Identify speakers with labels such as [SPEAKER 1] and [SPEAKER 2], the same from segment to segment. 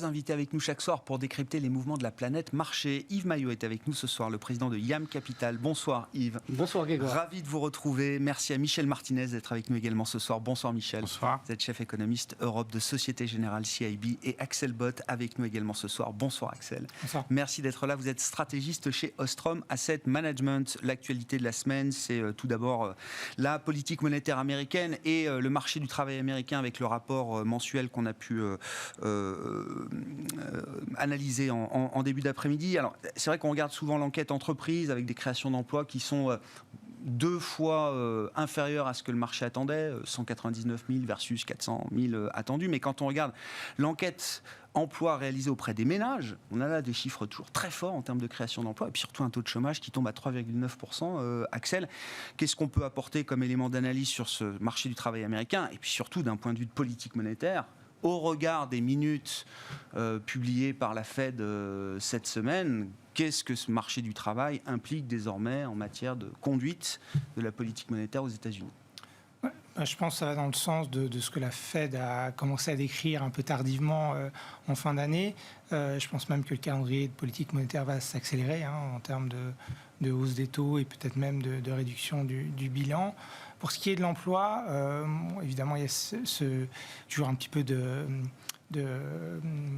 [SPEAKER 1] invités avec nous chaque soir pour décrypter les mouvements de la planète marché. Yves Maillot est avec nous ce soir, le président de YAM Capital. Bonsoir Yves.
[SPEAKER 2] Bonsoir Grégoire.
[SPEAKER 1] Ravi de vous retrouver. Merci à Michel Martinez d'être avec nous également ce soir. Bonsoir Michel.
[SPEAKER 3] Bonsoir.
[SPEAKER 1] Vous êtes chef économiste Europe de Société Générale CIB, et Axel Bott avec nous également ce soir. Bonsoir Axel.
[SPEAKER 2] Bonsoir.
[SPEAKER 1] Merci d'être là. Vous êtes stratégiste chez Ostrom Asset Management. L'actualité de la semaine, c'est tout d'abord la politique monétaire américaine et le marché du travail américain avec le rapport mensuel qu'on a pu analyser en début d'après-midi. Alors, c'est vrai qu'on regarde souvent l'enquête entreprise avec des créations d'emplois qui sont 2 fois inférieures à ce que le marché attendait, 199 000 versus 400 000 attendus. Mais quand on regarde l'enquête emploi réalisée auprès des ménages, on a là des chiffres toujours très forts en termes de création d'emplois et puis surtout un taux de chômage qui tombe à 3,9%. Axel, qu'est-ce qu'on peut apporter comme élément d'analyse sur ce marché du travail américain et puis surtout d'un point de vue de politique monétaire au regard des minutes publiées par la Fed cette semaine? Qu'est-ce que ce marché du travail implique désormais en matière de conduite de la politique monétaire aux États-Unis?
[SPEAKER 2] Je pense que ça va dans le sens de ce que la Fed a commencé à décrire un peu tardivement en fin d'année. Je pense même que le calendrier de politique monétaire va s'accélérer en termes de hausse des taux et peut-être même de réduction du bilan. Pour ce qui est de l'emploi, évidemment, il y a toujours un petit peu de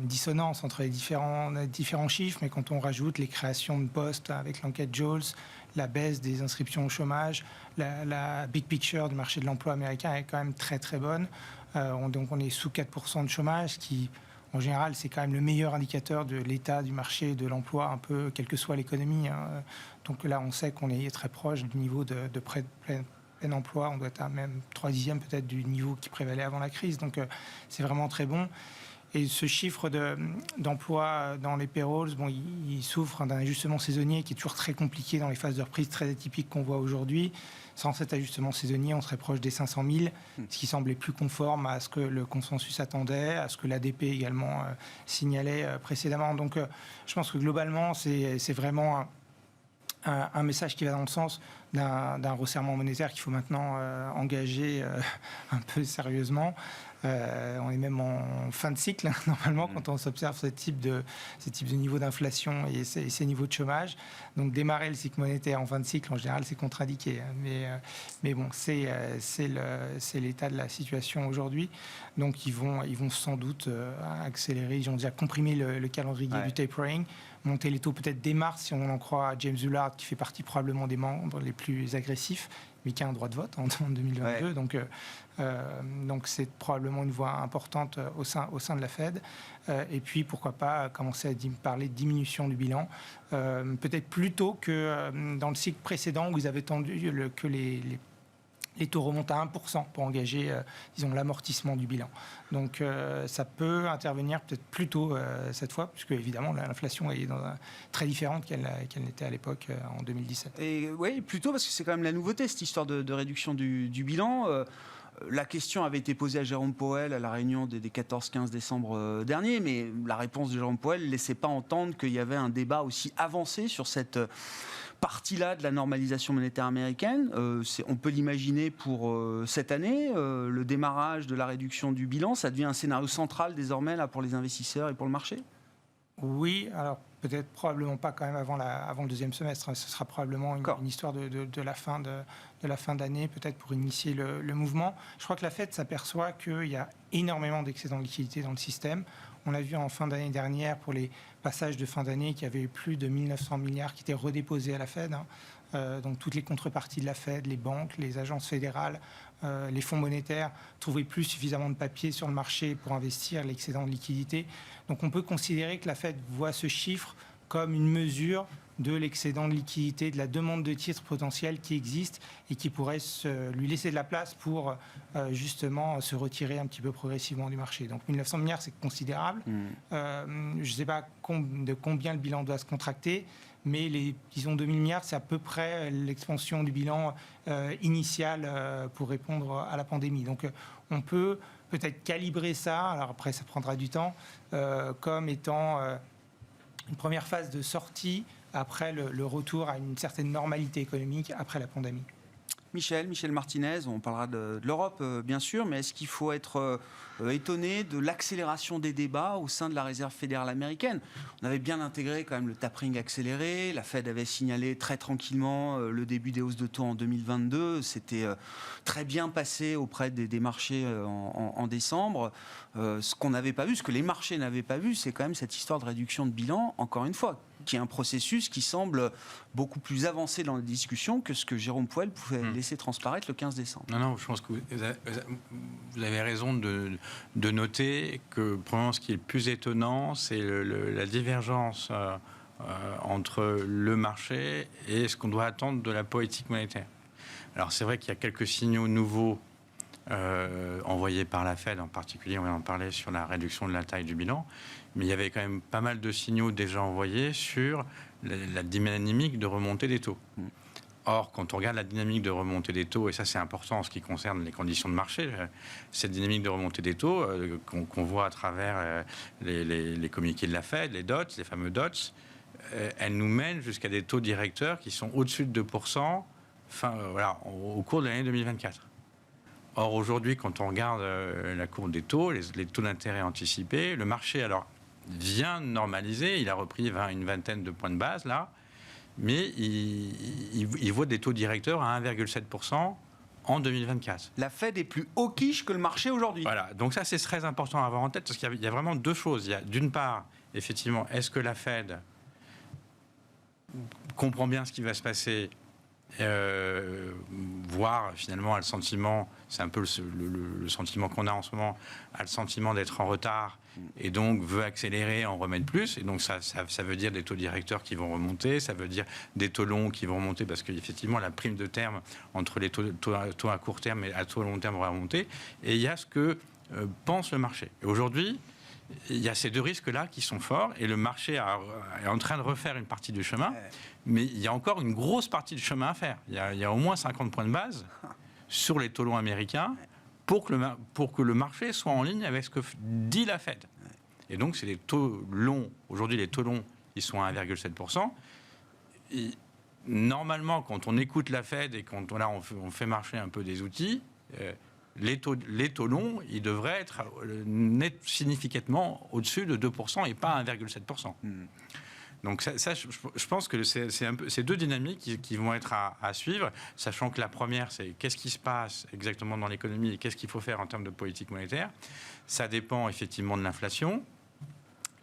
[SPEAKER 2] dissonance entre les différents chiffres, mais quand on rajoute les créations de postes avec l'enquête JOLTS, la baisse des inscriptions au chômage, la big picture du marché de l'emploi américain est quand même très très bonne. Donc on est sous 4% de chômage, qui en général c'est quand même le meilleur indicateur de l'état du marché de l'emploi, un peu quelle que soit l'économie. Donc là on sait qu'on est très proche du niveau de plein emploi, on doit être à même 3/10 peut-être du niveau qui prévalait avant la crise, donc c'est vraiment très bon. Et ce chiffre d'emploi dans les payrolls, il souffre d'un ajustement saisonnier qui est toujours très compliqué dans les phases de reprise très atypiques qu'on voit aujourd'hui. Sans cet ajustement saisonnier, on serait proche des 500 000, ce qui semblait plus conforme à ce que le consensus attendait, à ce que l'ADP également signalait précédemment. Donc je pense que globalement, c'est vraiment un message qui va dans le sens d'un resserrement monétaire qu'il faut maintenant engager un peu sérieusement. On est même en fin de cycle, normalement, quand on s'observe ce type de niveau d'inflation et ces niveaux de chômage. Donc démarrer le cycle monétaire en fin de cycle, en général, c'est contre-indiqué. Mais bon, c'est l'état de la situation aujourd'hui. Donc ils vont sans doute accélérer. Ils ont déjà comprimé le calendrier du tapering, monter les taux peut-être dès mars, si on en croit à James Bullard, qui fait partie probablement des membres les plus agressifs, mais qui a un droit de vote en 2022. Donc c'est probablement une voie importante au sein de la Fed. Et puis pourquoi pas commencer à parler de diminution du bilan, peut-être plus tôt que dans le cycle précédent où ils avaient tendu que les taux remontent à 1% pour engager, disons, l'amortissement du bilan. Donc ça peut intervenir peut-être plus tôt cette fois, puisque évidemment l'inflation est très différente qu'elle n'était à l'époque en 2017.
[SPEAKER 1] Et oui, plutôt parce que c'est quand même la nouveauté, cette histoire de réduction du bilan. La question avait été posée à Jérôme Powell à la réunion des 14-15 décembre dernier, mais la réponse de Jérôme Powell ne laissait pas entendre qu'il y avait un débat aussi avancé sur cette partie-là de la normalisation monétaire américaine. On peut l'imaginer pour cette année, le démarrage de la réduction du bilan, ça devient un scénario central désormais là, pour les investisseurs et pour le marché?
[SPEAKER 2] Oui, alors peut-être probablement pas quand même avant le deuxième semestre. Ce sera probablement une histoire de la fin d'année, peut-être pour initier le mouvement. Je crois que la Fed s'aperçoit qu'il y a énormément d'excédents de liquidité dans le système. On l'a vu en fin d'année dernière pour les passages de fin d'année qu'il y avait eu plus de 1900 milliards qui étaient redéposés à la Fed. Donc toutes les contreparties de la Fed, les banques, les agences fédérales, les fonds monétaires trouvaient plus suffisamment de papier sur le marché pour investir l'excédent de liquidité. Donc on peut considérer que la Fed voit ce chiffre comme une mesure de l'excédent de liquidité, de la demande de titres potentiels qui existe et qui pourrait lui laisser de la place pour justement se retirer un petit peu progressivement du marché. Donc 1900 milliards, c'est considérable. Je ne sais pas de combien le bilan doit se contracter, mais disons 2000 milliards, c'est à peu près l'expansion du bilan initial pour répondre à la pandémie. Donc on peut peut-être calibrer ça, alors après ça prendra du temps, comme étant une première phase de sortie après le retour à une certaine normalité économique après la pandémie.
[SPEAKER 1] Michel Martinez, on parlera de l'Europe bien sûr, mais est-ce qu'il faut être étonné de l'accélération des débats au sein de la Réserve fédérale américaine? On avait bien intégré quand même le tapering accéléré, la Fed avait signalé très tranquillement le début des hausses de taux en 2022, c'était très bien passé auprès des marchés en décembre. Ce qu'on n'avait pas vu, ce que les marchés n'avaient pas vu, c'est quand même cette histoire de réduction de bilan, encore une fois, qui est un processus qui semble beaucoup plus avancé dans la discussion que ce que Jérôme Powell pouvait laisser transparaître le 15 décembre.
[SPEAKER 3] Non, je pense que vous avez raison de noter que probablement ce qui est le plus étonnant, c'est la divergence entre le marché et ce qu'on doit attendre de la politique monétaire. Alors c'est vrai qu'il y a quelques signaux nouveaux envoyés par la Fed, en particulier, on va en parler sur la réduction de la taille du bilan, mais il y avait quand même pas mal de signaux déjà envoyés sur la dynamique de remontée des taux. Or, quand on regarde la dynamique de remontée des taux, et ça c'est important en ce qui concerne les conditions de marché, cette dynamique de remontée des taux qu'on voit à travers les communiqués de la Fed, les dots, les fameux dots, elle nous mène jusqu'à des taux directeurs qui sont au-dessus de 2% au cours de l'année 2024. Or, aujourd'hui, quand on regarde la courbe des taux, les taux d'intérêt anticipés, le marché vient de normaliser, il a repris une vingtaine de points de base là, mais il voit des taux directeurs à 1,7% en 2024.
[SPEAKER 1] La Fed est plus hawkish que le marché aujourd'hui.
[SPEAKER 3] Voilà, donc ça c'est très important à avoir en tête, parce qu'il y a vraiment deux choses. Il y a d'une part, effectivement, est-ce que la Fed comprend bien ce qui va se passer, voire finalement a le sentiment, c'est un peu le sentiment qu'on a en ce moment, a le sentiment d'être en retard et donc veut accélérer, en remettre plus, et donc ça veut dire des taux directeurs qui vont remonter, ça veut dire des taux longs qui vont remonter, parce qu'effectivement la prime de terme entre les taux à court terme et à taux à long terme va remonter, et il y a ce que pense le marché. Et aujourd'hui, il y a ces deux risques-là qui sont forts, et le marché est en train de refaire une partie du chemin, mais il y a encore une grosse partie du chemin à faire. Il y a au moins 50 points de base sur les taux longs américains pour que le marché soit en ligne avec ce que dit la Fed. Et donc, c'est les taux longs. Aujourd'hui, les taux longs, ils sont à 1,7%. Et normalement, quand on écoute la Fed et quand on fait marcher un peu des outils, les taux longs, ils devraient être significativement au-dessus de 2% et pas 1,7%. Donc ça, je pense que c'est deux dynamiques qui vont être à suivre, sachant que la première, c'est qu'est-ce qui se passe exactement dans l'économie et qu'est-ce qu'il faut faire en termes de politique monétaire. Ça dépend effectivement de l'inflation.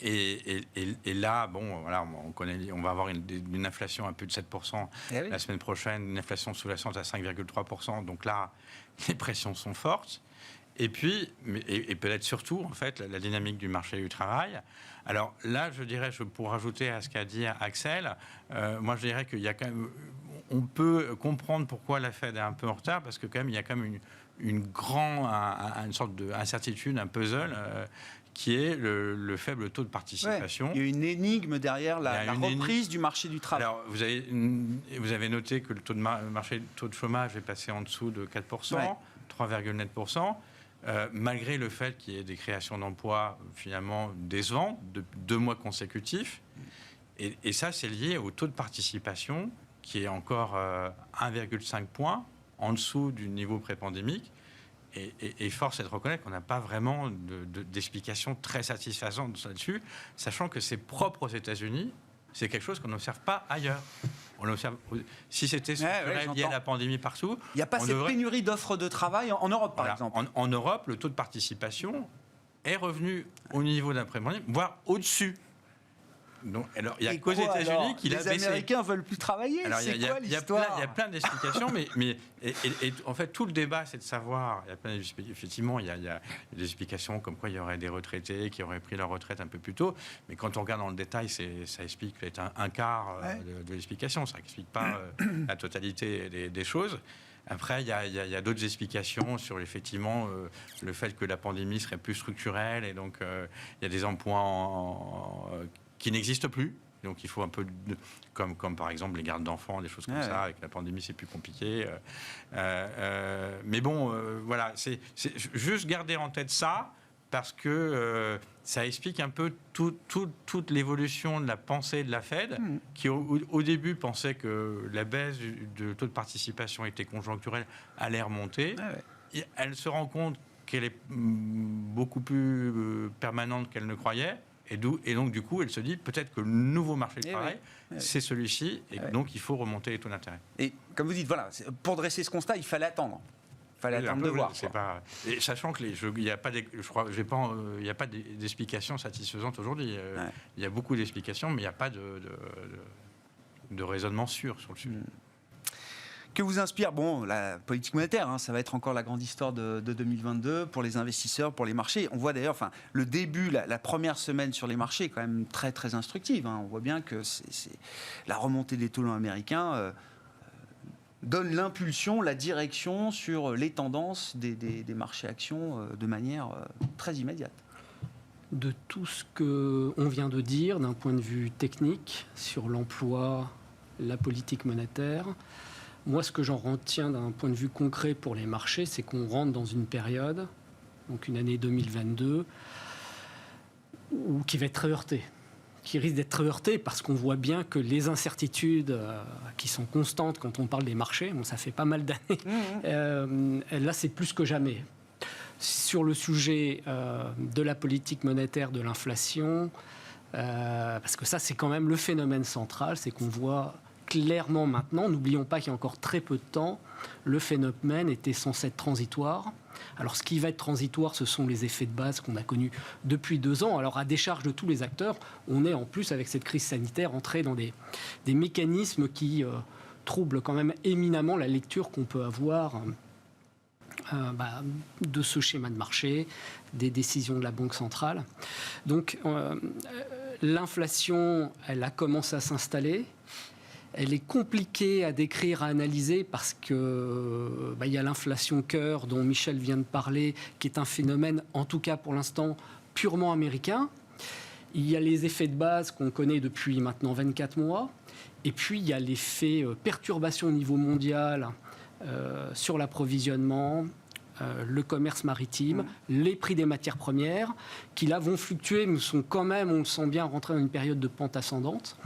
[SPEAKER 3] Et là, bon, voilà, on va avoir une inflation à plus de 7% la semaine prochaine, une inflation sous-jacente à 5,3%. Donc là, les pressions sont fortes. Et puis, et peut-être surtout, en fait, la dynamique du marché du travail. Alors là, je dirais, pour rajouter à ce qu'a dit Axel, moi je dirais qu'il y a quand même, on peut comprendre pourquoi la Fed est un peu en retard, parce que quand même, il y a quand même une sorte d'incertitude, un puzzle, qui est le faible taux de participation.
[SPEAKER 1] Ouais, il y a une énigme derrière la reprise du marché du travail.
[SPEAKER 3] Alors, vous avez noté que le taux de chômage est passé en dessous de 4%, 3,9%. Malgré le fait qu'il y ait des créations d'emplois finalement décevantes de 2 mois consécutifs. Et ça, c'est lié au taux de participation qui est encore 1,5 points en dessous du niveau pré-pandémique. Et force est de reconnaître qu'on n'a pas vraiment d'explication très satisfaisante là-dessus, sachant que c'est propre aux États-Unis, c'est quelque chose qu'on n'observe pas ailleurs. On observe, si c'était lié à la pandémie partout...
[SPEAKER 1] Il n'y a pas cette pénurie d'offres de travail en Europe, par exemple.
[SPEAKER 3] En Europe, le taux de participation est revenu au niveau d'après-pandémie, voire au-dessus. Donc, alors, il n'y a qu'aux États-Unis qu'il a baissé.
[SPEAKER 1] Les Américains veulent plus travailler.
[SPEAKER 3] Alors,
[SPEAKER 1] c'est quoi l'histoire ?
[SPEAKER 3] Il y a plein d'explications, mais en fait, tout le débat, c'est de savoir. Effectivement, il y a des explications comme quoi il y aurait des retraités qui auraient pris leur retraite un peu plus tôt. Mais quand on regarde dans le détail, ça explique peut-être un quart de l'explication. Ça n'explique pas la totalité des choses. Après, il y a d'autres explications sur effectivement le fait que la pandémie serait plus structurelle, et donc il y a des emplois qui n'existent plus. Donc il faut un peu, comme par exemple les gardes d'enfants, des choses comme ça. Avec la pandémie, c'est plus compliqué. Mais bon, voilà, c'est juste garder en tête ça parce que ça explique un peu toute l'évolution de la pensée de la Fed, qui au début pensait que la baisse de taux de participation était conjoncturelle, allait remonter. Elle se rend compte qu'elle est beaucoup plus permanente qu'elle ne croyait. Et donc, du coup, elle se dit peut-être que le nouveau marché du travail, c'est celui-ci, et donc il faut remonter les taux d'intérêt.
[SPEAKER 1] Et comme vous dites, voilà, pour dresser ce constat, il fallait attendre. Il fallait attendre de voir.
[SPEAKER 3] Et sachant que il n'y a pas d'explication satisfaisante aujourd'hui. Il y a beaucoup d'explications, mais il n'y a pas de raisonnement sûr sur le sujet.
[SPEAKER 1] Que vous inspire la politique monétaire, ça va être encore la grande histoire de 2022 pour les investisseurs, pour les marchés. On voit d'ailleurs, le début, la première semaine sur les marchés est quand même très très instructive. On voit bien que la remontée des taux américains donne l'impulsion, la direction sur les tendances des marchés actions de manière très immédiate.
[SPEAKER 4] De tout ce qu'on vient de dire d'un point de vue technique sur l'emploi, la politique monétaire, moi, ce que j'en retiens d'un point de vue concret pour les marchés, c'est qu'on rentre dans une période, donc une année 2022, qui va être très heurtée, qui risque d'être très heurtée parce qu'on voit bien que les incertitudes qui sont constantes quand on parle des marchés, ça fait pas mal d'années, là, c'est plus que jamais. Sur le sujet de la politique monétaire, de l'inflation, parce que ça, c'est quand même le phénomène central, c'est qu'on voit clairement maintenant, n'oublions pas qu'il y a encore très peu de temps, le phénomène était censé être transitoire. Alors ce qui va être transitoire, ce sont les effets de base qu'on a connus depuis 2 ans. Alors à décharge de tous les acteurs, on est en plus avec cette crise sanitaire entré dans des mécanismes qui troublent quand même éminemment la lecture qu'on peut avoir de ce schéma de marché, des décisions de la Banque centrale. Donc l'inflation, elle a commencé à s'installer. Elle est compliquée à décrire, à analyser parce que y a l'inflation cœur dont Michel vient de parler, qui est un phénomène, en tout cas pour l'instant, purement américain. Il y a les effets de base qu'on connaît depuis maintenant 24 mois. Et puis, il y a l'effet perturbation au niveau mondial sur l'approvisionnement, le commerce maritime, les prix des matières premières, qui là vont fluctuer, mais sont quand même, on le sent bien, rentrés dans une période de pente ascendante.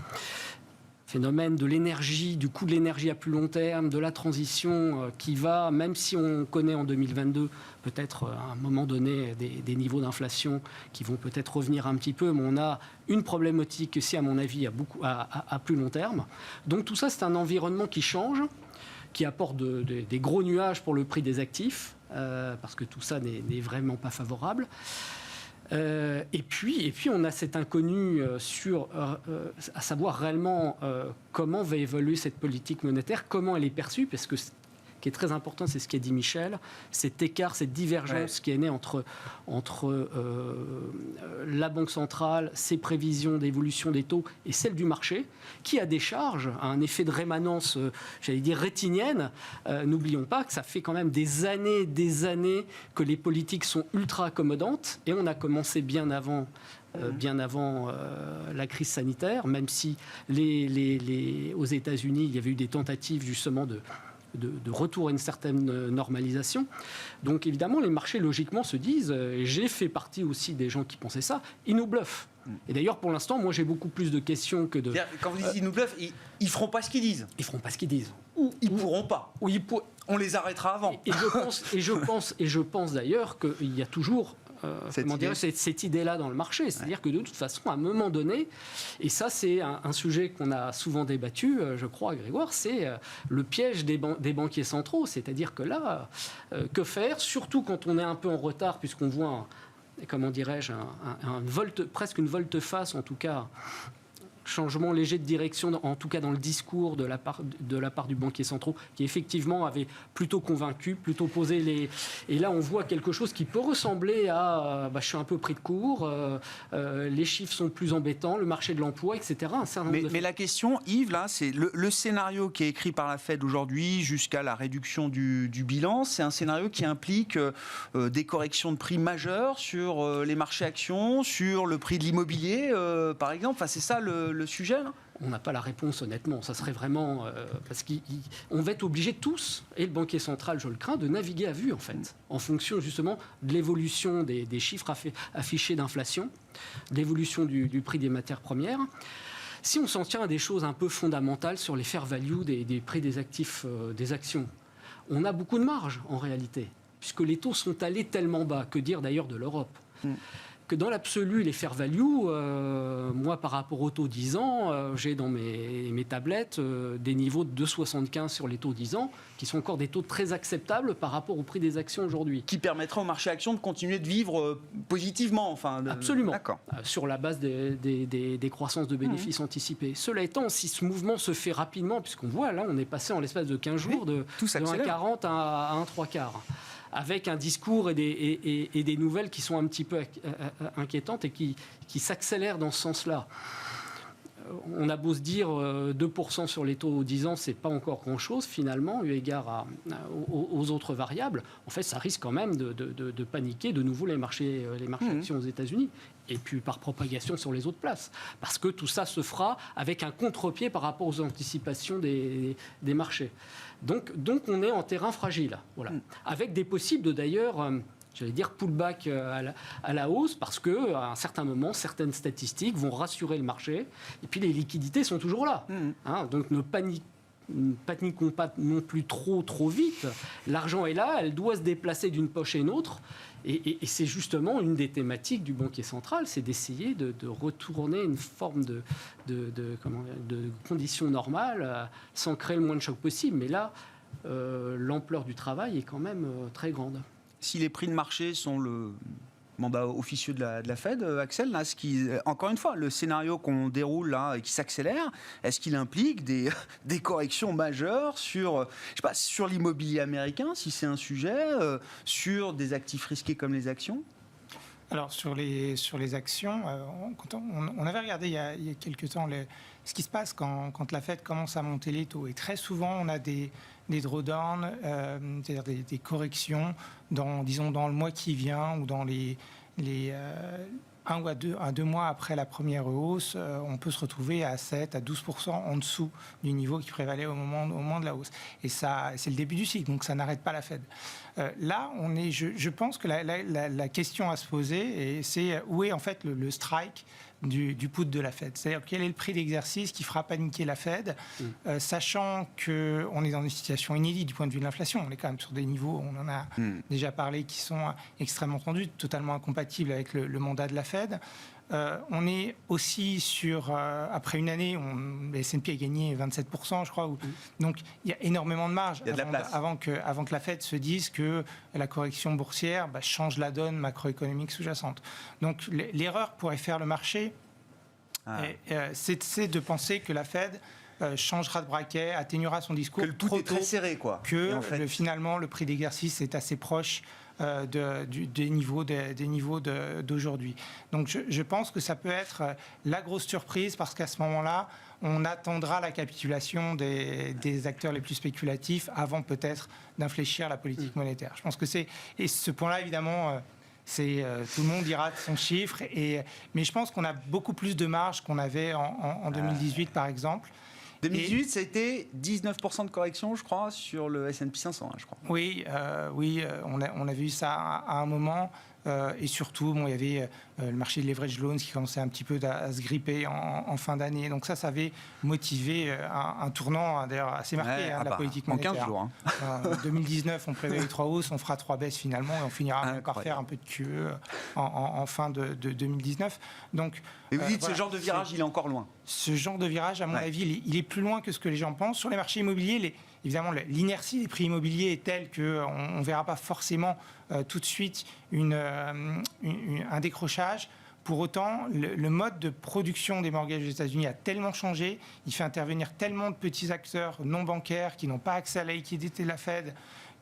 [SPEAKER 4] Phénomène de l'énergie, du coût de l'énergie à plus long terme, de la transition qui va, même si on connaît en 2022 peut-être à un moment donné des niveaux d'inflation qui vont peut-être revenir un petit peu, mais on a une problématique aussi à mon avis à plus long terme. Donc tout ça, c'est un environnement qui change, qui apporte des gros nuages pour le prix des actifs, parce que tout ça n'est vraiment pas favorable. Et puis, on a cet inconnu à savoir réellement comment va évoluer cette politique monétaire, comment elle est perçue, parce que ce qui est très important, c'est ce qu'a dit Michel, cet écart, cette divergence qui est née entre la Banque centrale, ses prévisions d'évolution des taux et celles du marché, qui a des charges, un effet de rémanence, j'allais dire rétinienne. N'oublions pas que ça fait quand même des années que les politiques sont ultra accommodantes, et on a commencé bien avant la crise sanitaire, même si aux États-Unis, il y avait eu des tentatives justement de retour à une certaine normalisation. Donc évidemment, les marchés logiquement se disent, j'ai fait partie aussi des gens qui pensaient ça, ils nous bluffent. Et d'ailleurs, pour l'instant, moi j'ai beaucoup plus de questions que de...
[SPEAKER 1] Quand vous dites ils nous bluffent, ils feront pas ce qu'ils disent.
[SPEAKER 4] Ils feront pas ce qu'ils disent.
[SPEAKER 1] Ou ils pourront pas.
[SPEAKER 4] Ou
[SPEAKER 1] on les arrêtera avant.
[SPEAKER 4] Et je pense d'ailleurs qu'il y a toujours cette idée-là dans le marché. C'est-à-dire que de toute façon, à un moment donné, et ça c'est un sujet qu'on a souvent débattu, je crois, Grégoire, c'est le piège des banquiers centraux. C'est-à-dire que là, que faire, surtout quand on est un peu en retard, puisqu'on voit, presque une volte-face, en tout cas, changement léger de direction, en tout cas dans le discours de la part du banquier central, qui effectivement avait plutôt convaincu, plutôt posé les... Et là, on voit quelque chose qui peut ressembler à je suis un peu pris de court, les chiffres sont plus embêtants, le marché de l'emploi, etc.
[SPEAKER 1] Mais la question, Yves, là, c'est le scénario qui est écrit par la Fed aujourd'hui jusqu'à la réduction du bilan, c'est un scénario qui implique des corrections de prix majeures sur les marchés actions, sur le prix de l'immobilier, par exemple. Enfin, c'est ça le sujet, là ?
[SPEAKER 4] On n'a pas la réponse, honnêtement. Ça serait vraiment... parce qu'on va être obligés tous, et le banquier central, je le crains, de naviguer à vue, en fait, en fonction, justement, de l'évolution des chiffres affichés d'inflation, de l'évolution du prix des matières premières. Si on s'en tient à des choses un peu fondamentales sur les fair value des prix des actifs, des actions, on a beaucoup de marge, en réalité, puisque les taux sont allés tellement bas, que dire d'ailleurs de l'Europe, que dans l'absolu, les fair value, moi, par rapport aux taux 10 ans, j'ai dans mes tablettes des niveaux de 2,75 sur les taux 10 ans, qui sont encore des taux très acceptables par rapport au prix des actions aujourd'hui.
[SPEAKER 1] Qui permettra au marché action de continuer de vivre positivement.
[SPEAKER 4] Absolument.
[SPEAKER 1] D'accord.
[SPEAKER 4] Sur la base des croissances de bénéfices anticipées. Cela étant, si ce mouvement se fait rapidement, puisqu'on voit, là, on est passé en l'espace de 15 jours de 1,40 à 1,75. Avec un discours et des nouvelles qui sont un petit peu inquiétantes et qui s'accélèrent dans ce sens-là. On a beau se dire 2% sur les taux 10 ans, c'est pas encore grand-chose finalement, eu égard aux autres variables. En fait, ça risque quand même de paniquer de nouveau les marchés actions aux États-Unis. Et puis par propagation sur les autres places. Parce que tout ça se fera avec un contre-pied par rapport aux anticipations des marchés. Donc on est en terrain fragile. Voilà. Avec des possibles d'ailleurs, j'allais dire pullback à la hausse, parce qu'à un certain moment, certaines statistiques vont rassurer le marché. Et puis les liquidités sont toujours là. Donc ne paniquons pas non plus trop vite. L'argent est là, elle doit se déplacer d'une poche à une autre. Et c'est justement une des thématiques du banquier central, c'est d'essayer de retourner une forme de conditions normales sans créer le moins de choc possible. Mais là, l'ampleur du travail est quand même très grande.
[SPEAKER 1] Si les prix de marché sont le mandat officieux de la Fed, Axel, là, encore une fois, le scénario qu'on déroule là et qui s'accélère, est-ce qu'il implique des corrections majeures sur l'immobilier américain, si c'est un sujet, sur des actifs risqués comme les actions ?
[SPEAKER 2] Alors sur les actions, on avait regardé il y a quelques temps ce qui se passe quand la Fed commence à monter les taux. Et très souvent, on a des drawdowns, c'est-à-dire des corrections dans le mois qui vient ou dans les 1 ou 2 mois après la première hausse, on peut se retrouver à 7 à 12% en dessous du niveau qui prévalait au moment de la hausse. Et ça, c'est le début du cycle, donc ça n'arrête pas la Fed. Là, je pense que la question à se poser, c'est où est en fait le strike du put de la Fed. C'est-à-dire quel est le prix d'exercice qui fera paniquer la Fed, sachant qu'on est dans une situation inédite du point de vue de l'inflation. On est quand même sur des niveaux, on en a déjà parlé, qui sont extrêmement tendus, totalement incompatibles avec le mandat de la Fed. On est aussi sur, après une année, le S&P a gagné 27%, je crois. Donc, il y a énormément de marge avant que la Fed se dise que la correction boursière change la donne macroéconomique sous-jacente. Donc, l'erreur pourrait faire le marché, c'est de penser que la Fed changera de braquet, atténuera son discours.
[SPEAKER 1] Que le tout est très serré, quoi.
[SPEAKER 2] Que finalement, le prix d'exercice est assez proche des niveaux d'aujourd'hui. Donc je pense que ça peut être la grosse surprise, parce qu'à ce moment-là, on attendra la capitulation des acteurs les plus spéculatifs avant peut-être d'infléchir la politique monétaire. Je pense que et ce point-là, évidemment, tout le monde dira son chiffre, mais je pense qu'on a beaucoup plus de marge qu'on avait en 2018, par exemple.
[SPEAKER 1] 2018, ça a été 19% de correction, je crois, sur le S&P 500, je crois.
[SPEAKER 2] Oui, on a vu ça à un moment. Et surtout, il y avait le marché de leverage loans qui commençait un petit peu à se gripper en fin d'année. Donc ça avait motivé un tournant, d'ailleurs, assez marqué de la politique monétaire.
[SPEAKER 1] En 15 jours.
[SPEAKER 2] En 2019, on prévoyait 3 hausses, on fera 3 baisses finalement, et on finira encore faire un peu de QE en fin de 2019. Donc,
[SPEAKER 1] et vous dites, ce genre de virage, il est encore loin.
[SPEAKER 2] Ce genre de virage, à mon avis, il est plus loin que ce que les gens pensent. Sur les marchés immobiliers, évidemment, l'inertie des prix immobiliers est telle qu'on ne verra pas forcément tout de suite un décrochage. Pour autant, le mode de production des mortgages aux États-Unis a tellement changé, il fait intervenir tellement de petits acteurs non bancaires qui n'ont pas accès à la liquidité de la Fed,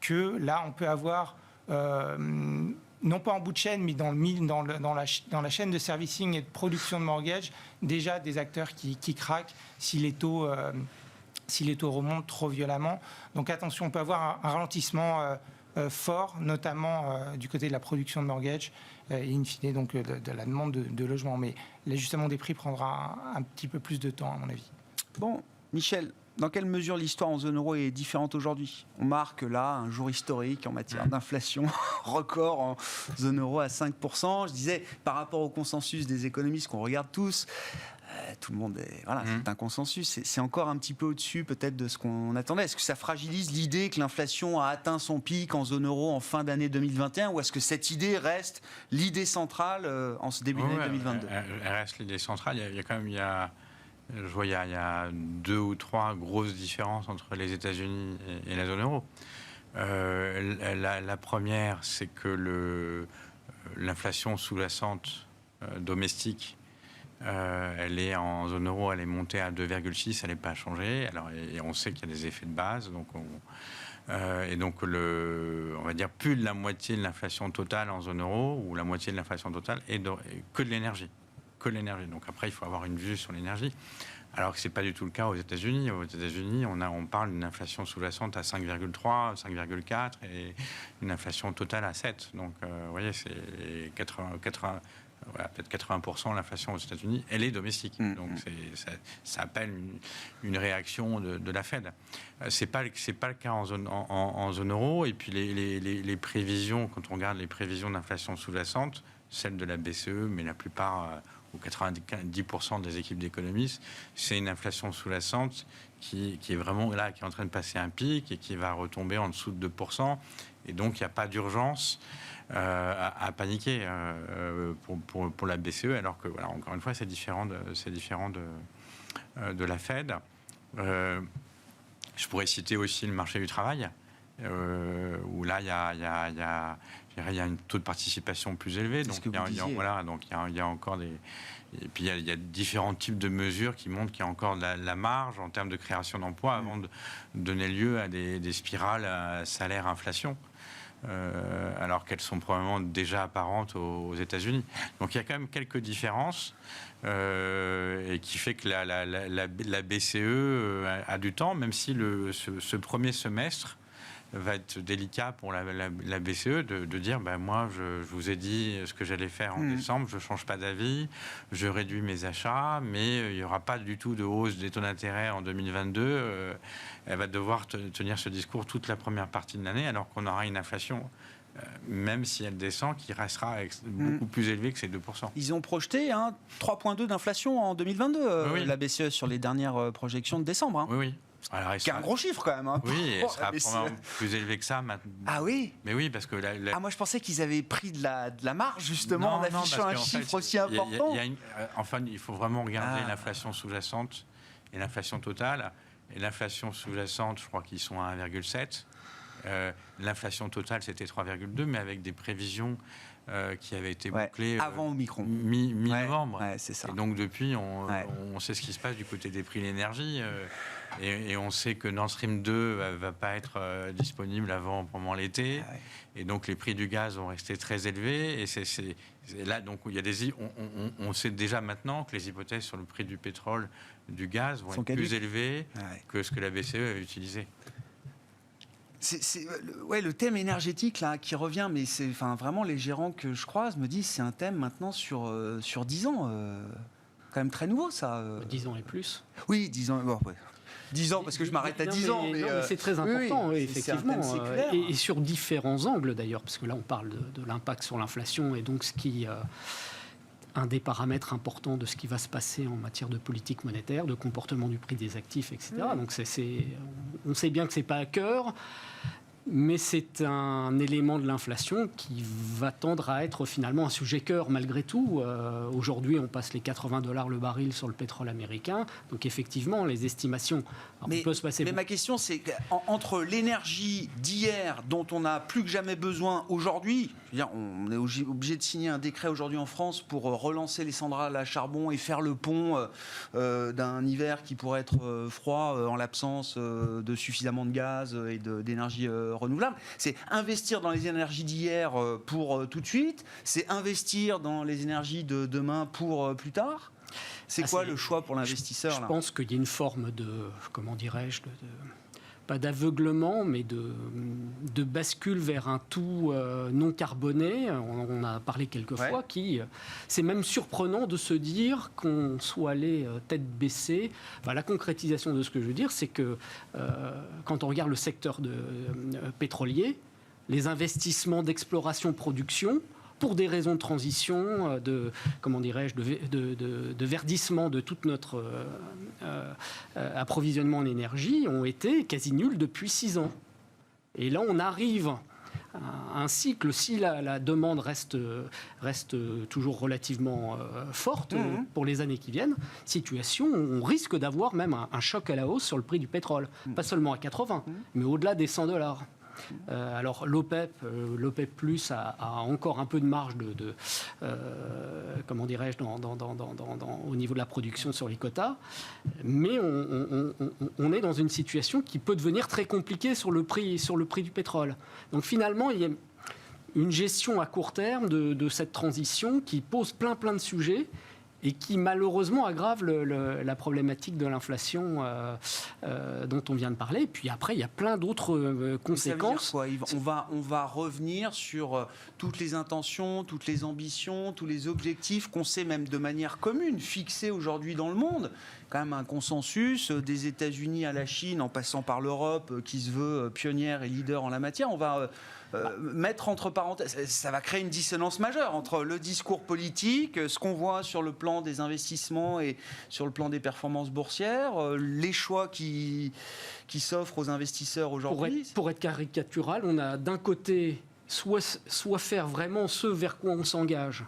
[SPEAKER 2] que là, on peut avoir, non pas en bout de chaîne, mais dans la chaîne de servicing et de production de mortgages, déjà des acteurs qui craquent si les taux remontent trop violemment. Donc attention, on peut avoir un ralentissement fort, notamment du côté de la production de mortgage et in fine donc de la demande de logement. Mais l'ajustement des prix prendra un petit peu plus de temps, à mon avis.
[SPEAKER 1] Bon, Michel, dans quelle mesure l'histoire en zone euro est différente aujourd'hui? On marque là un jour historique en matière d'inflation, record en zone euro à 5%. Je disais, par rapport au consensus des économistes qu'on regarde tous, tout le monde est... Voilà, c'est un consensus. C'est encore un petit peu au-dessus peut-être de ce qu'on attendait. Est-ce que ça fragilise l'idée que l'inflation a atteint son pic en zone euro en fin d'année 2021 ou est-ce que cette idée reste l'idée centrale en ce début d'année 2022?
[SPEAKER 3] Elle reste l'idée centrale. Il y a quand même... Je vois, il y a 2 ou 3 grosses différences entre les États-Unis et la zone euro. La première, c'est que l'inflation sous-jacente domestique, elle est en zone euro, elle est montée à 2,6, elle n'est pas changée. Alors, et on sait qu'il y a des effets de base, donc on va dire plus de la moitié de l'inflation totale en zone euro, ou la moitié de l'inflation totale est que de l'énergie. Donc après, il faut avoir une vue sur l'énergie. Alors que ce n'est pas du tout le cas aux États-Unis. Aux États-Unis, on parle d'une inflation sous-jacente à 5,3, 5,4 et une inflation totale à 7. Donc, vous voyez, c'est peut-être 80% de l'inflation aux États-Unis, elle est domestique. Donc, ça appelle une réaction de la Fed. C'est pas le cas en zone euro. Et puis, les prévisions, quand on regarde les prévisions d'inflation sous-jacente, celles de la BCE, mais la plupart... ou 90% des équipes d'économistes, c'est une inflation sous-jacente qui est vraiment là, qui est en train de passer un pic et qui va retomber en dessous de 2%. Et donc, il n'y a pas d'urgence à paniquer pour la BCE, alors que, voilà, encore une fois, c'est différent de la Fed. Je pourrais citer aussi le marché du travail, où là, il y a un taux de participation plus élevé. Donc, il y a encore des... Et puis, il y a différents types de mesures qui montrent qu'il y a encore de la marge en termes de création d'emplois avant de donner lieu à des spirales à salaire-inflation, alors qu'elles sont probablement déjà apparentes aux États-Unis. Donc, il y a quand même quelques différences et qui fait que la BCE a du temps, même si ce premier semestre va être délicat pour la BCE de dire moi je vous ai dit ce que j'allais faire en décembre, je ne change pas d'avis, je réduis mes achats, mais il n'y aura pas du tout de hausse des taux d'intérêt en 2022. Elle va devoir tenir ce discours toute la première partie de l'année, alors qu'on aura une inflation, même si elle descend, qui restera beaucoup plus élevée que ces 2%.
[SPEAKER 1] Ils ont projeté 3,2 d'inflation en 2022, la BCE, sur les dernières projections de décembre.
[SPEAKER 3] Oui. Alors,
[SPEAKER 1] qui est un gros chiffre quand même.
[SPEAKER 3] Oui, elle sera probablement plus élevée que ça maintenant.
[SPEAKER 1] Ah oui?
[SPEAKER 3] Mais oui, parce que...
[SPEAKER 1] moi je pensais qu'ils avaient pris de la marge justement en affichant un chiffre aussi important.
[SPEAKER 3] Enfin, il faut vraiment regarder l'inflation sous-jacente et l'inflation totale. Et l'inflation sous-jacente, je crois qu'ils sont à 1,7. L'inflation totale, c'était 3,2, mais avec des prévisions qui avaient été bouclées
[SPEAKER 1] avant Omicron,
[SPEAKER 3] mi-novembre.
[SPEAKER 1] C'est ça.
[SPEAKER 3] Et donc depuis, on sait ce qui se passe du côté des prix de l'énergie, et on sait que Nord Stream 2 va pas être disponible pendant l'été, et donc les prix du gaz vont rester très élevés. Et c'est là, donc il y a on sait déjà maintenant que les hypothèses sur le prix du pétrole, du gaz vont être plus élevées que ce que la BCE avait utilisé.
[SPEAKER 1] C'est le thème énergétique là qui revient, mais c'est vraiment les gérants que je croise me disent c'est un thème maintenant sur 10 ans, quand même très nouveau ça.
[SPEAKER 4] 10 ans et plus.
[SPEAKER 1] Oui, 10 ans. 10 ans parce que je m'arrête à 10 ans.
[SPEAKER 4] Mais c'est très important, effectivement. Et sur différents angles d'ailleurs, parce que là on parle de l'impact sur l'inflation et donc un des paramètres importants de ce qui va se passer en matière de politique monétaire, de comportement du prix des actifs, etc. Donc on sait bien que c'est pas à cœur, mais c'est un élément de l'inflation qui va tendre à être finalement un sujet cœur malgré tout. Aujourd'hui, on passe les $80 le baril sur le pétrole américain. Donc effectivement, les estimations...
[SPEAKER 1] Mais ma question, c'est entre l'énergie d'hier, dont on a plus que jamais besoin aujourd'hui, je veux dire, on est obligé de signer un décret aujourd'hui en France pour relancer les centrales à charbon et faire le pont d'un hiver qui pourrait être froid en l'absence de suffisamment de gaz et d'énergie renouvelable. C'est investir dans les énergies d'hier pour tout de suite, c'est investir dans les énergies de demain pour plus tard. C'est quoi le choix pour l'investisseur?
[SPEAKER 4] Je pense qu'il y a une forme de, comment dirais-je, pas d'aveuglement, mais de bascule vers un tout non carboné. On a parlé quelques fois. C'est même surprenant de se dire qu'on soit allé tête baissée. Enfin, la concrétisation de ce que je veux dire, c'est que quand on regarde le secteur pétrolier, les investissements d'exploration-production, pour des raisons de transition, de verdissement de tout notre approvisionnement en énergie, ont été quasi nuls depuis 6 ans. Et là, on arrive à un cycle, si la demande reste toujours relativement forte pour les années qui viennent, situation où on risque d'avoir même un choc à la hausse sur le prix du pétrole. Pas seulement à 80, mais au-delà des $100. Alors l'OPEP Plus a encore un peu de marge au niveau de la production sur les quotas, mais on est dans une situation qui peut devenir très compliquée sur le prix du pétrole. Donc finalement, il y a une gestion à court terme de cette transition qui pose plein de sujets et qui malheureusement aggrave la problématique de l'inflation dont on vient de parler. Et puis après, il y a plein d'autres conséquences.
[SPEAKER 1] Ça veut dire quoi, on va revenir sur toutes les intentions, toutes les ambitions, tous les objectifs qu'on sait même de manière commune, fixés aujourd'hui dans le monde. Quand même un consensus des États-Unis à la Chine, en passant par l'Europe, qui se veut pionnière et leader en la matière. On va mettre entre parenthèses, ça va créer une dissonance majeure entre le discours politique, ce qu'on voit sur le plan des investissements et sur le plan des performances boursières, les choix qui s'offrent aux investisseurs aujourd'hui.
[SPEAKER 4] Pour être caricatural, on a d'un côté soit faire vraiment ce vers quoi on s'engage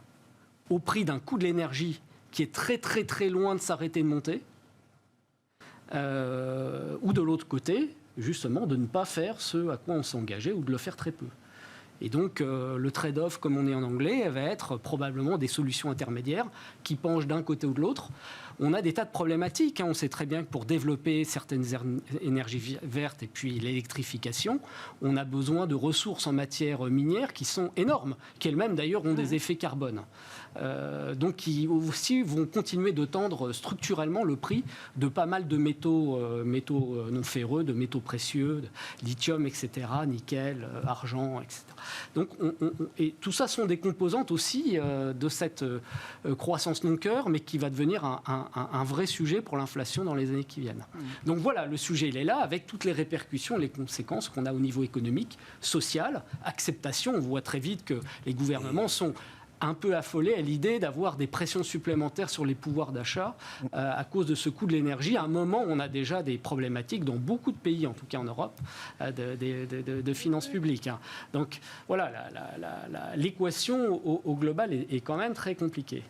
[SPEAKER 4] au prix d'un coût de l'énergie qui est très très très loin de s'arrêter de monter, ou de l'autre côté, justement, de ne pas faire ce à quoi on s'est engagé ou de le faire très peu. Et donc, le trade-off, comme on est en anglais, va être probablement des solutions intermédiaires qui penchent d'un côté ou de l'autre. On a des tas de problématiques. On sait très bien que pour développer certaines énergies vertes et puis l'électrification, on a besoin de ressources en matière minière qui sont énormes, qui elles-mêmes d'ailleurs ont des effets carbone. Donc qui aussi vont continuer de tendre structurellement le prix de pas mal de métaux non ferreux, de métaux précieux, de lithium, etc., nickel, argent, etc. Donc et tout ça sont des composantes aussi de cette croissance non-cœur, mais qui va devenir un vrai sujet pour l'inflation dans les années qui viennent. Donc voilà, le sujet il est là, avec toutes les répercussions, les conséquences qu'on a au niveau économique, social, acceptation. On voit très vite que les gouvernements sont un peu affolé à l'idée d'avoir des pressions supplémentaires sur les pouvoirs d'achat à cause de ce coût de l'énergie. À un moment où on a déjà des problématiques dans beaucoup de pays, en tout cas en Europe, de finances publiques. Donc voilà, l'équation au global est quand même très compliquée.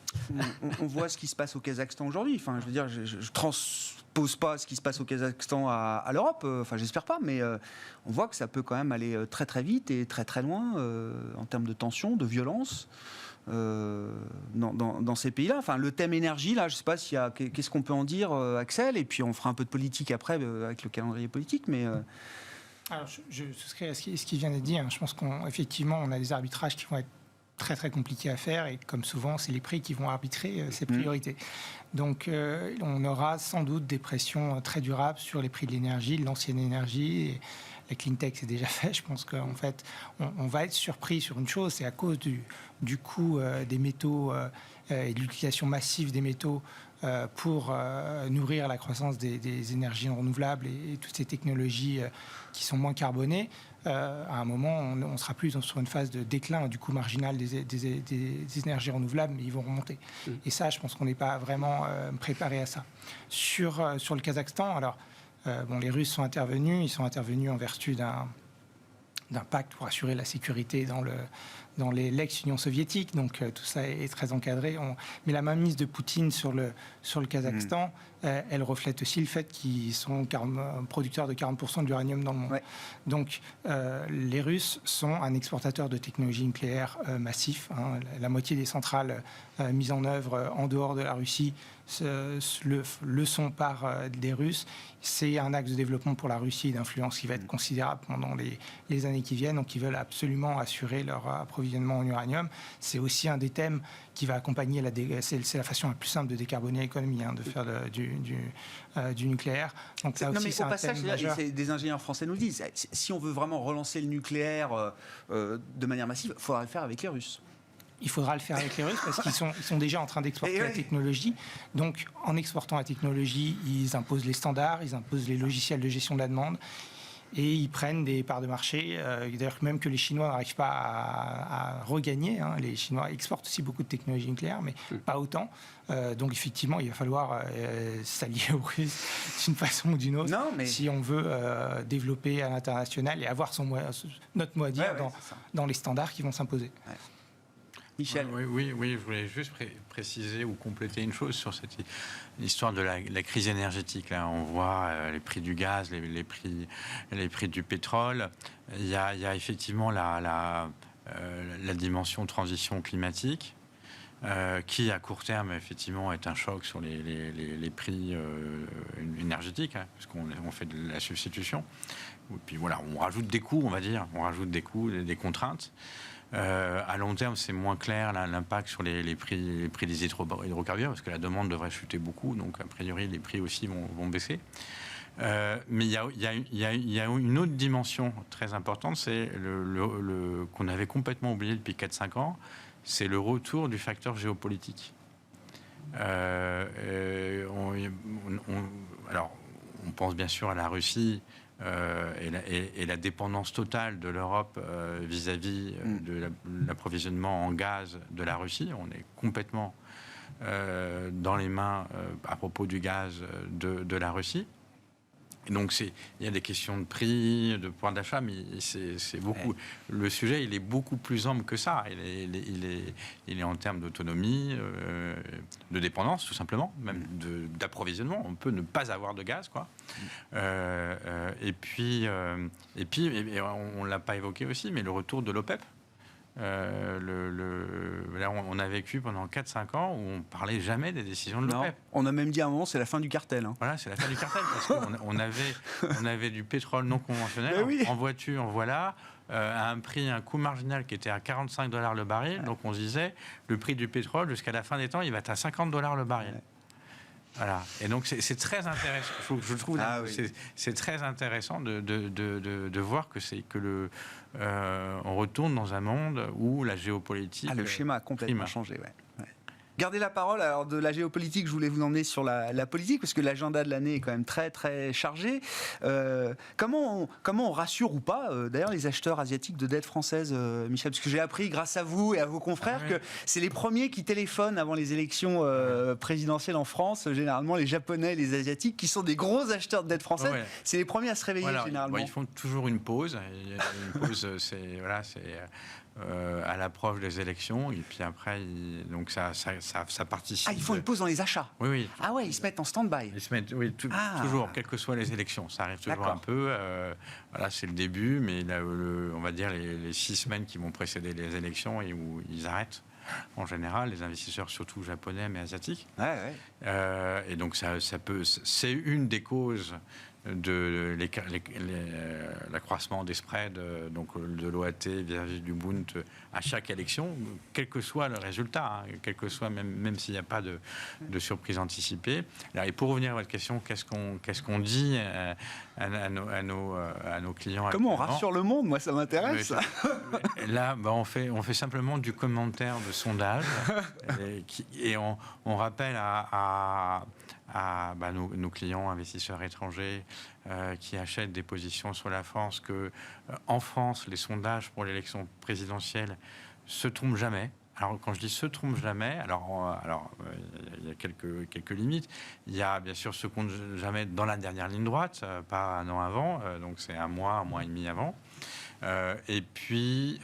[SPEAKER 1] On voit ce qui se passe au Kazakhstan aujourd'hui. Enfin, je veux dire, je transpose pas ce qui se passe au Kazakhstan à l'Europe. Enfin, j'espère pas, mais on voit que ça peut quand même aller très très vite et très très loin en termes de tension, de violence. Dans ces pays-là. Enfin, le thème énergie, là, je ne sais pas qu'est-ce qu'on peut en dire, Axel, et puis on fera un peu de politique après avec le calendrier politique, mais...
[SPEAKER 2] Alors, je souscris à ce qui vient d'être dit. Je pense qu'effectivement, on a des arbitrages qui vont être très très compliqués à faire, et comme souvent, c'est les prix qui vont arbitrer ces priorités. Donc, on aura sans doute des pressions très durables sur les prix de l'énergie, de l'ancienne énergie, et la clean tech, c'est déjà fait. Je pense qu'en fait, on va être surpris sur une chose, c'est à cause du coût des métaux et de l'utilisation massive des métaux pour nourrir la croissance des énergies renouvelables et toutes ces technologies qui sont moins carbonées. À un moment, on sera plus sur une phase de déclin du coût marginal des énergies renouvelables, mais ils vont remonter. Et ça, je pense qu'on n'est pas vraiment préparé à ça. Sur le Kazakhstan, alors, les Russes sont intervenus. Ils sont intervenus en vertu d'un pacte pour assurer la sécurité dans l'ex-Union soviétique. Donc tout ça est très encadré. Mais la mainmise de Poutine sur le Kazakhstan, elle reflète aussi le fait qu'ils sont producteurs de 40% de l'uranium dans le monde. Ouais. Donc les Russes sont un exportateur de technologie nucléaire massif. La moitié des centrales mises en œuvre en dehors de la Russie le sont par des Russes. C'est un axe de développement pour la Russie et d'influence qui va être considérable pendant les années qui viennent. Donc ils veulent absolument assurer leur approvisionnement d'approvisionnement en uranium, c'est aussi un des thèmes qui va accompagner c'est la façon la plus simple de décarboner l'économie, de faire du nucléaire. Donc ça aussi, c'est
[SPEAKER 1] au
[SPEAKER 2] un
[SPEAKER 1] passage,
[SPEAKER 2] thème majeur.
[SPEAKER 1] des ingénieurs français nous le disent, si on veut vraiment relancer le nucléaire de manière massive, il faudra le faire avec les Russes.
[SPEAKER 2] Il faudra le faire avec les Russes parce qu'ils sont déjà en train d'exporter la technologie. Donc, en exportant la technologie, ils imposent les standards, ils imposent les logiciels de gestion de la demande et ils prennent des parts de marché. D'ailleurs, même que les Chinois n'arrivent pas à regagner. Les Chinois exportent aussi beaucoup de technologies nucléaires, mais pas autant. Donc, effectivement, il va falloir s'allier aux Russes d'une façon ou d'une autre si on veut développer à l'international et avoir notre mot à dire dans les standards qui vont s'imposer.
[SPEAKER 1] Ouais. Michel.
[SPEAKER 3] Oui, je voulais juste préciser ou compléter une chose sur cette histoire de la crise énergétique. Là, on voit les prix du gaz, les prix du pétrole. Il y a effectivement la dimension transition climatique qui, à court terme, effectivement, est un choc sur les prix énergétiques, puisqu'on fait de la substitution. Et puis voilà, on rajoute des coûts, on va dire, des contraintes. À long terme, c'est moins clair l'impact sur les prix des hydrocarbures, parce que la demande devrait chuter beaucoup, donc a priori les prix aussi vont baisser. Mais il y a une autre dimension très importante, c'est qu'on avait complètement oublié depuis 4-5 ans, c'est le retour du facteur géopolitique. Alors, on pense bien sûr à la Russie, et la dépendance totale de l'Europe vis-à-vis de l'approvisionnement en gaz de la Russie. On est complètement dans les mains à propos du gaz de la Russie. Et donc il y a des questions de prix, de pouvoir d'achat, mais c'est beaucoup. Ouais. Le sujet, il est beaucoup plus ample que ça. Il est en termes d'autonomie, de dépendance, tout simplement, même d'approvisionnement. On peut ne pas avoir de gaz, quoi. Et puis, on l'a pas évoqué aussi, mais le retour de l'OPEP. Là, on a vécu pendant 4-5 ans où on parlait jamais des décisions de l'OPEP.
[SPEAKER 1] On a même dit à un moment c'est la fin du cartel.
[SPEAKER 3] Voilà, c'est la fin du cartel parce qu'on avait du pétrole non conventionnel en voiture, voilà, à un coût marginal qui était à $45 le baril. Ouais. Donc on se disait le prix du pétrole jusqu'à la fin des temps, il va être à $50 le baril. Ouais. Voilà. Et donc c'est très intéressant. Je trouve c'est très intéressant de voir on retourne dans un monde où la géopolitique.
[SPEAKER 1] Le schéma a complètement changé. Ouais. Gardez la parole. Alors de la géopolitique, je voulais vous emmener sur la politique parce que l'agenda de l'année est quand même très très chargé. Comment on rassure ou pas d'ailleurs les acheteurs asiatiques de dette française, Michel, parce que j'ai appris grâce à vous et à vos confrères que c'est les premiers qui téléphonent avant les élections présidentielles en France. Généralement les Japonais, les Asiatiques, qui sont des gros acheteurs de dette française, c'est les premiers à se réveiller généralement.
[SPEAKER 3] Ils font toujours une pause. Une pause, c'est à l'approche des élections, et puis après, donc ça participe.
[SPEAKER 1] Ils font une pause dans les achats.
[SPEAKER 3] Oui.
[SPEAKER 1] Ah ouais, ils se mettent en stand-by.
[SPEAKER 3] Ils se mettent, toujours, quelles que soient les élections. Ça arrive toujours un peu. C'est le début, mais on va dire les 6 semaines qui vont précéder les élections et où ils arrêtent. En général, les investisseurs, surtout japonais mais asiatiques. Et donc c'est une des causes de l'accroissement des spreads, donc de l'OAT vis-à-vis du Bund à chaque élection, quel que soit le résultat, quel que soit même s'il n'y a pas de surprise anticipée. Et pour revenir à votre question, qu'est-ce qu'on dit à nos clients?
[SPEAKER 1] Comment on rassure le monde? Moi, ça m'intéresse.
[SPEAKER 3] Là, on fait simplement du commentaire de sondage et on rappelle à nos clients investisseurs étrangers qui achètent des positions sur la France que en France, les sondages pour l'élection présidentielle se trompent jamais. Alors quand je dis se trompent jamais, alors il y a quelques limites. Il y a bien sûr ce compte jamais dans la dernière ligne droite, pas un an avant, donc c'est un mois et demi avant. Et puis,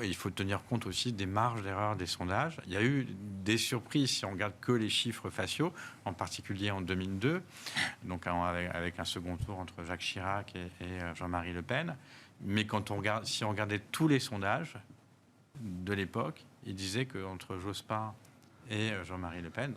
[SPEAKER 3] il faut tenir compte aussi des marges d'erreur des sondages. Il y a eu des surprises si on regarde que les chiffres faciaux, en particulier en 2002, donc avec un second tour entre Jacques Chirac et Jean-Marie Le Pen. Mais si on regardait tous les sondages de l'époque, il disait qu'entre Jospin et Jean-Marie Le Pen,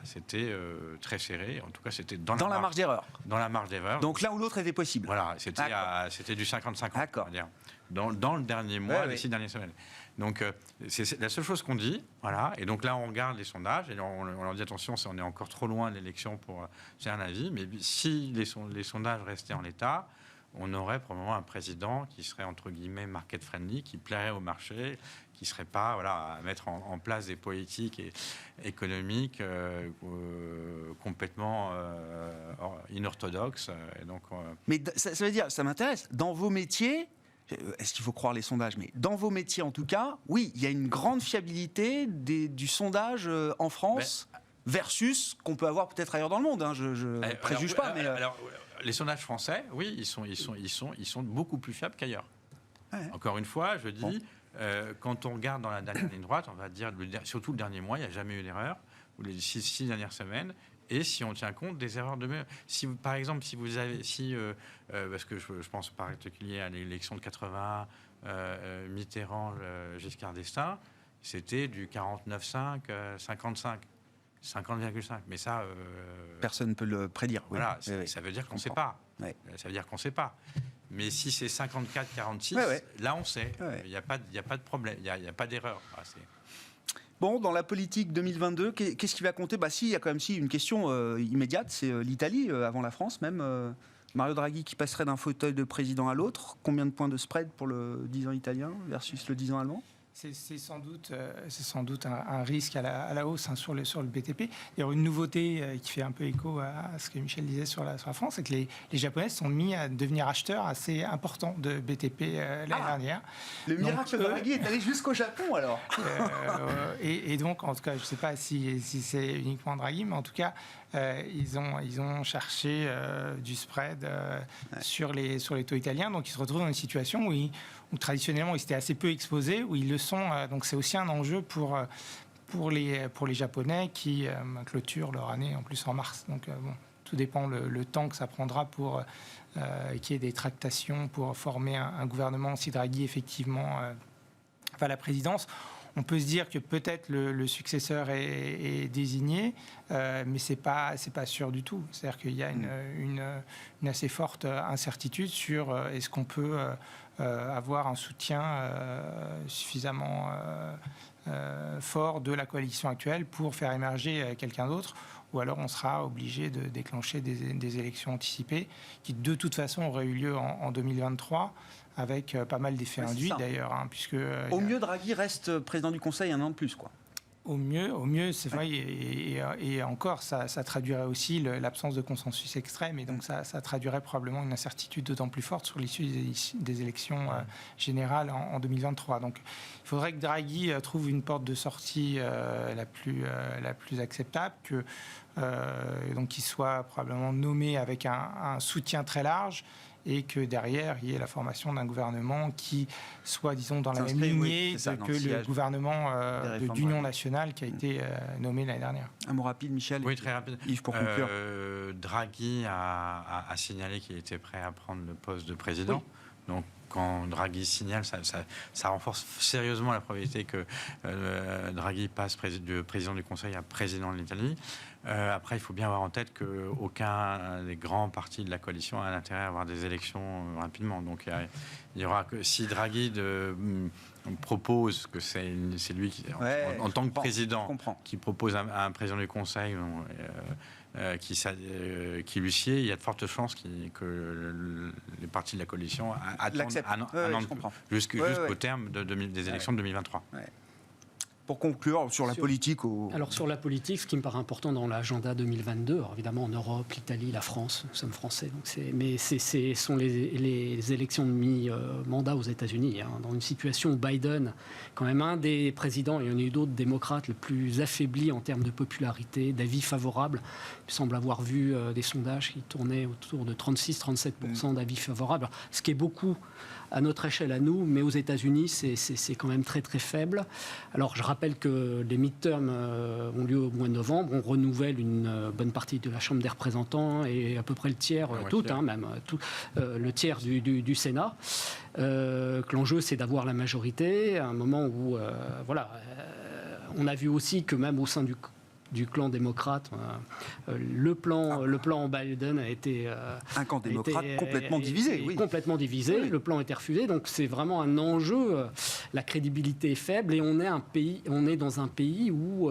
[SPEAKER 3] c'était très serré. En tout cas, c'était dans
[SPEAKER 1] la marge d'erreur.
[SPEAKER 3] Dans la marge d'erreur.
[SPEAKER 1] Donc l'un ou l'autre était possible.
[SPEAKER 3] Voilà, c'était du 50-50, on va dire. Dans le dernier mois, les 6 dernières semaines. Donc, c'est la seule chose qu'on dit. Voilà. Et donc là, on regarde les sondages et on leur dit attention, on est encore trop loin de l'élection pour faire un avis. Mais si les sondages restaient en l'état, on aurait probablement un président qui serait, entre guillemets, market-friendly, qui plairait au marché, qui ne serait pas à mettre en place des politiques économiques complètement inorthodoxes. Et donc,
[SPEAKER 1] Mais ça veut dire, ça m'intéresse, dans vos métiers, est-ce qu'il faut croire les sondages? Mais dans vos métiers, en tout cas, oui, il y a une grande fiabilité du sondage en France versus qu'on peut avoir peut-être ailleurs dans le monde. Hein. Je ne préjuge pas. Mais
[SPEAKER 3] alors, les sondages français, oui, ils sont beaucoup plus fiables qu'ailleurs. Ouais. Encore une fois, je dis, quand on regarde dans la dernière ligne droite, on va dire, surtout le dernier mois, il n'y a jamais eu d'erreur, ou les 6 dernières semaines. Et si on tient compte des erreurs de mai, par exemple, parce que je pense en particulier à l'élection de 80, Mitterrand, Giscard d'Estaing, c'était du 49,5, 55, 50,5. Mais ça,
[SPEAKER 1] personne ne peut le prédire.
[SPEAKER 3] Voilà, ça veut dire qu'on ne sait pas. Ouais. Ça veut dire qu'on ne sait pas. Mais si c'est 54, 46, là on sait. Il n'y a pas de problème, il n'y a pas d'erreur.
[SPEAKER 1] Bon, dans la politique 2022, qu'est-ce qui va compter? Il y a quand même une question immédiate, c'est l'Italie, avant la France même. Mario Draghi qui passerait d'un fauteuil de président à l'autre. Combien de points de spread pour le 10 ans italien versus le 10 ans allemand?
[SPEAKER 2] C'est sans doute un risque à la hausse sur le BTP. Il y a une nouveauté qui fait un peu écho à ce que Michel disait sur la France, c'est que les Japonais sont mis à devenir acheteurs assez importants de BTP l'année dernière.
[SPEAKER 1] Le miracle de Draghi est allé jusqu'au Japon alors.
[SPEAKER 2] Et donc, en tout cas, je ne sais pas si c'est uniquement Draghi, mais en tout cas, ils ont cherché du spread sur les taux italiens. Donc, ils se retrouvent dans une situation où traditionnellement, ils étaient assez peu exposés, où ils le sont. Donc, c'est aussi un enjeu pour les Japonais qui clôturent leur année en plus en mars. Donc, tout dépend le temps que ça prendra pour qu'il y ait des tractations pour former un gouvernement si Draghi, effectivement, va à la présidence. On peut se dire que peut-être le successeur est désigné, mais c'est pas sûr du tout. C'est-à-dire qu'il y a une assez forte incertitude sur est-ce qu'on peut avoir un soutien suffisamment fort de la coalition actuelle pour faire émerger quelqu'un d'autre, ou alors on sera obligé de déclencher des élections anticipées qui de toute façon auraient eu lieu en 2023. Avec pas mal d'effets induits d'ailleurs. Puisque,
[SPEAKER 1] au mieux, Draghi reste président du Conseil un an de plus, quoi.
[SPEAKER 2] Au mieux, c'est vrai. Et encore, ça traduirait aussi l'absence de consensus extrême. Et donc, ça traduirait probablement une incertitude d'autant plus forte sur l'issue des élections générales en 2023. Donc, il faudrait que Draghi trouve une porte de sortie la plus acceptable, donc qu'il soit probablement nommé avec un soutien très large, et que derrière, il y ait la formation d'un gouvernement qui soit, disons, dans la même lignée que le gouvernement d'union nationale qui a été nommé l'année dernière.
[SPEAKER 1] Un mot rapide, Michel.
[SPEAKER 3] Oui, très rapide.
[SPEAKER 1] Yves, pour conclure.
[SPEAKER 3] Draghi a signalé qu'il était prêt à prendre le poste de président. Oui. Donc, quand Draghi signale, ça renforce sérieusement la probabilité que Draghi passe de président du Conseil à président de l'Italie. Après, il faut bien avoir en tête qu'aucun des grands partis de la coalition a un intérêt à avoir des élections rapidement. Donc, il y aura que si Draghi propose que c'est lui qui, en tant que président, qui propose à un président du Conseil qui lui sied, il y a de fortes chances que les partis de la coalition attendent jusqu'au terme des élections de 2023. Ouais.
[SPEAKER 1] Pour conclure, sur la politique...
[SPEAKER 4] Alors sur la politique, ce qui me paraît important dans l'agenda 2022, alors évidemment en Europe, l'Italie, la France, nous sommes français, donc mais ce sont les élections de mi-mandat aux États-Unis, dans une situation où Biden, quand même un des présidents, il y en a eu d'autres démocrates, le plus affaibli en termes de popularité, d'avis favorables. Il semble avoir vu des sondages qui tournaient autour de 36-37% d'avis favorables, alors, ce qui est beaucoup à notre échelle à nous, mais aux États-Unis, c'est quand même très très faible. Alors je rappelle que les midterms ont lieu au mois de novembre. On renouvelle une bonne partie de la Chambre des représentants et à peu près le tiers, le tiers du Sénat. Que l'enjeu, c'est d'avoir la majorité à un moment où, on a vu aussi que même au sein du du clan démocrate. Le plan Biden a été...
[SPEAKER 1] un camp démocrate complètement divisé. Oui.
[SPEAKER 4] Complètement divisé.
[SPEAKER 1] Oui.
[SPEAKER 4] Le plan a été refusé. Donc c'est vraiment un enjeu. La crédibilité est faible et on est dans un pays où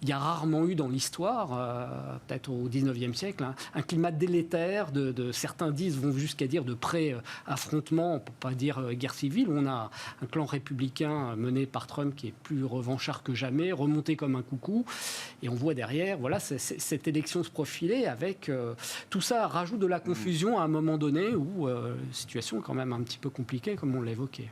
[SPEAKER 4] il y a rarement eu dans l'histoire, peut-être au 19e siècle, un climat délétère certains vont jusqu'à dire de pré-affrontement, pour pas dire guerre civile, où on a un clan républicain mené par Trump qui est plus revanchard que jamais, remonté comme un coucou, et on voit derrière, voilà, cette élection se profiler avec tout ça rajoute de la confusion à un moment donné où la situation est quand même un petit peu compliquée, comme on l'a évoqué.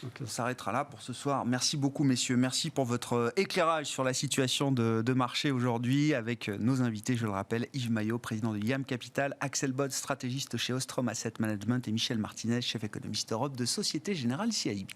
[SPEAKER 1] Donc, on s'arrêtera là pour ce soir. Merci beaucoup, messieurs. Merci pour votre éclairage sur la situation de marché aujourd'hui avec nos invités, je le rappelle, Yves Maillot, président de YAM Capital, Axel Bode, stratégiste chez Ostrom Asset Management et Michel Martinez, chef économiste Europe de Société Générale CIB.